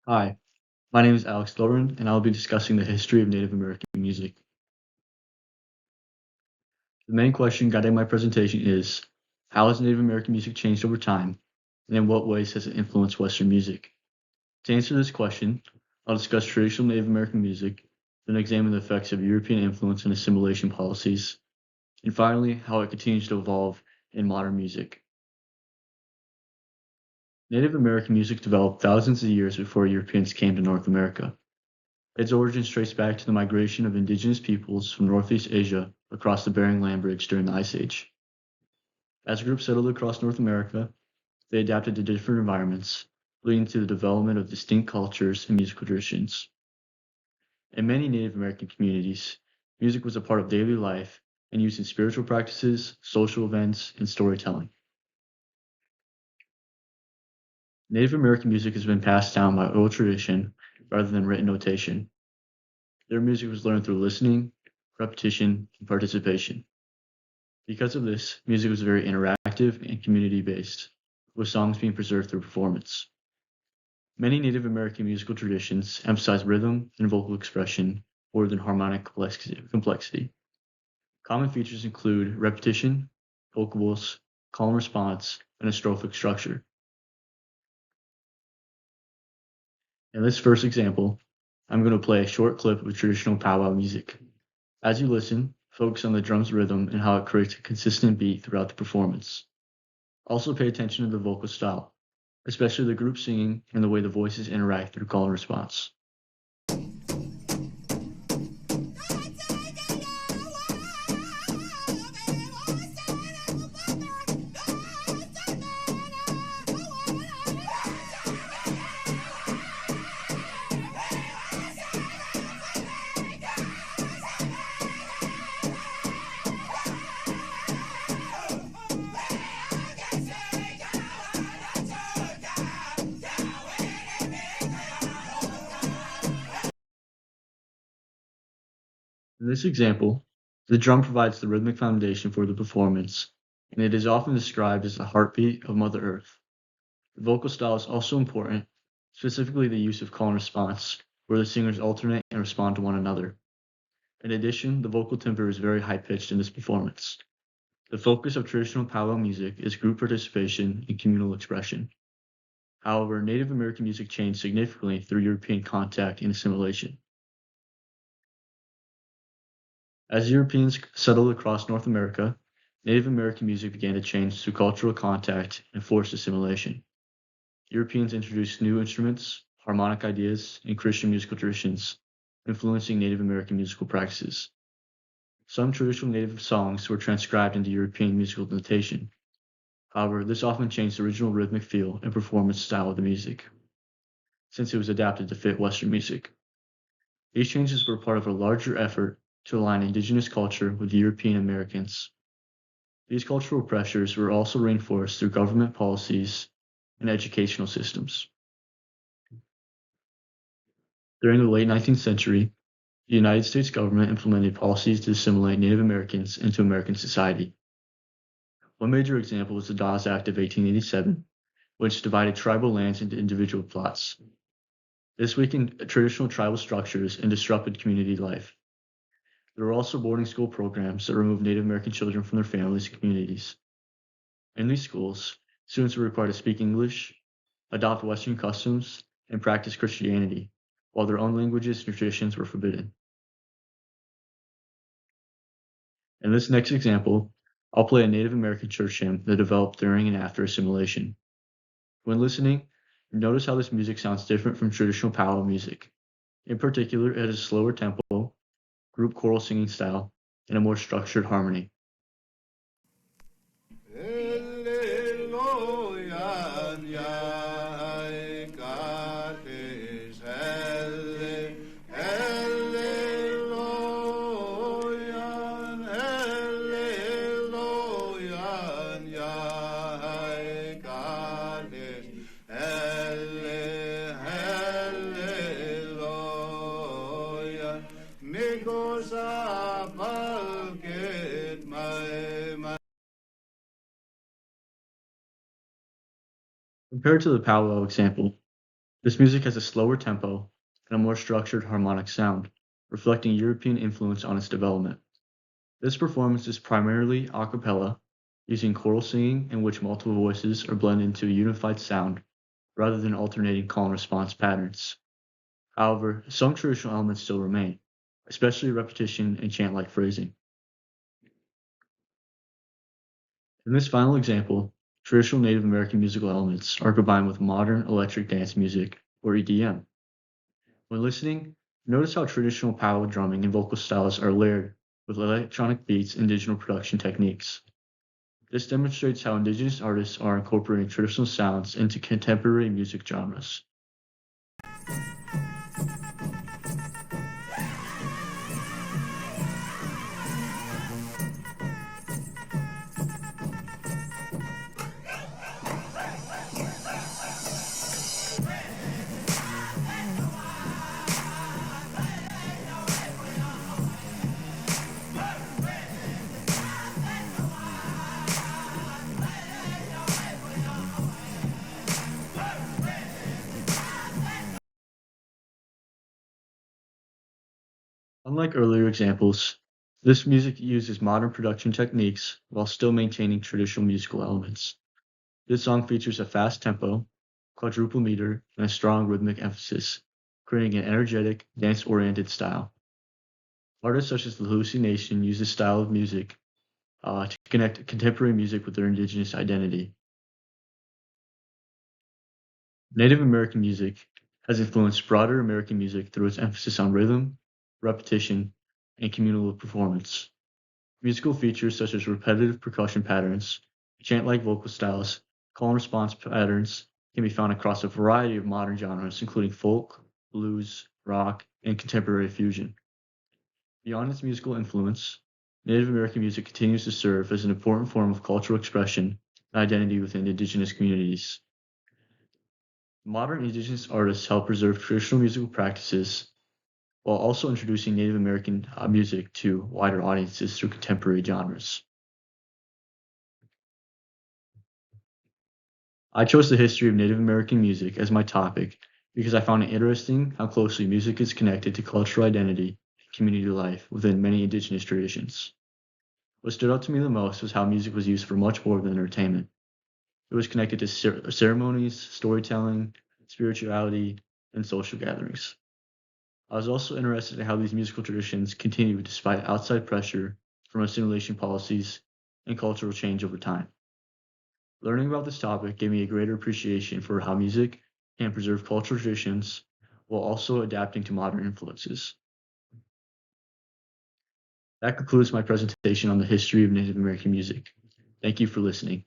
Hi, my name is Alex Thornton, and I'll be discussing the history of Native American music. The main question guiding my presentation is, how has Native American music changed over time, and in what ways has it influenced Western music? To answer this question, I'll discuss traditional Native American music, then examine the effects of European influence and assimilation policies, and finally, how it continues to evolve in modern music. Native American music developed thousands of years before Europeans came to North America. Its origins trace back to the migration of indigenous peoples from Northeast Asia across the Bering Land Bridge during the Ice Age. As groups settled across North America, they adapted to different environments, leading to the development of distinct cultures and musical traditions. In many Native American communities, music was a part of daily life and used in spiritual practices, social events, and storytelling. Native American music has been passed down by oral tradition rather than written notation. Their music was learned through listening, repetition, and participation. Because of this, music was very interactive and community-based, with songs being preserved through performance. Many Native American musical traditions emphasize rhythm and vocal expression more than harmonic complexity. Common features include repetition, vocables, call and response, and a strophic structure. In this first example, I'm going to play a short clip of traditional powwow music. As you listen, focus on the drum's rhythm and how it creates a consistent beat throughout the performance. Also pay attention to the vocal style, especially the group singing and the way the voices interact through call and response. In this example, the drum provides the rhythmic foundation for the performance, and it is often described as the heartbeat of Mother Earth. The vocal style is also important, specifically the use of call and response, where the singers alternate and respond to one another. In addition, the vocal timbre is very high-pitched in this performance. The focus of traditional powwow music is group participation and communal expression. However, Native American music changed significantly through European contact and assimilation. As Europeans settled across North America, Native American music began to change through cultural contact and forced assimilation. Europeans introduced new instruments, harmonic ideas, and Christian musical traditions, influencing Native American musical practices. Some traditional Native songs were transcribed into European musical notation. However, this often changed the original rhythmic feel and performance style of the music, since it was adapted to fit Western music. These changes were part of a larger effort to align indigenous culture with European Americans. These cultural pressures were also reinforced through government policies and educational systems. During the late 19th century, the United States government implemented policies to assimilate Native Americans into American society. One major example was the Dawes Act of 1887, which divided tribal lands into individual plots. This weakened traditional tribal structures and disrupted community life. There were also boarding school programs that removed Native American children from their families and communities. In these schools, students were required to speak English, adopt Western customs, and practice Christianity, while their own languages and traditions were forbidden. In this next example, I'll play a Native American church hymn that developed during and after assimilation. When listening, notice how this music sounds different from traditional powwow music. In particular, it has a slower tempo, group choral singing style, and a more structured harmony. Compared to the powwow example, This music has a slower tempo and a more structured harmonic sound, reflecting European influence on its development. This performance is primarily a cappella, using choral singing in which multiple voices are blended into a unified sound rather than alternating call and response patterns. However, some traditional elements still remain, especially repetition and chant-like phrasing. In this final example, traditional Native American musical elements are combined with modern electric dance music, or EDM. When listening, notice how traditional power drumming and vocal styles are layered with electronic beats and digital production techniques. This demonstrates how indigenous artists are incorporating traditional sounds into contemporary music genres. Unlike earlier examples, this music uses modern production techniques while still maintaining traditional musical elements. This song features a fast tempo, quadruple meter, and a strong rhythmic emphasis, creating an energetic, dance-oriented style. Artists such as the Lucy Nation use this style of music to connect contemporary music with their indigenous identity. Native American music has influenced broader American music through its emphasis on rhythm, repetition, and communal performance. Musical features such as repetitive percussion patterns, chant-like vocal styles, call and response patterns can be found across a variety of modern genres, including folk, blues, rock, and contemporary fusion. Beyond its musical influence, Native American music continues to serve as an important form of cultural expression and identity within indigenous communities. Modern indigenous artists help preserve traditional musical practices while also introducing Native American music to wider audiences through contemporary genres. I chose the history of Native American music as my topic because I found it interesting how closely music is connected to cultural identity and community life within many indigenous traditions. What stood out to me the most was how music was used for much more than entertainment. It was connected to ceremonies, storytelling, spirituality, and social gatherings. I was also interested in how these musical traditions continue despite outside pressure from assimilation policies and cultural change over time. Learning about this topic gave me a greater appreciation for how music can preserve cultural traditions while also adapting to modern influences. That concludes my presentation on the history of Native American music. Thank you for listening.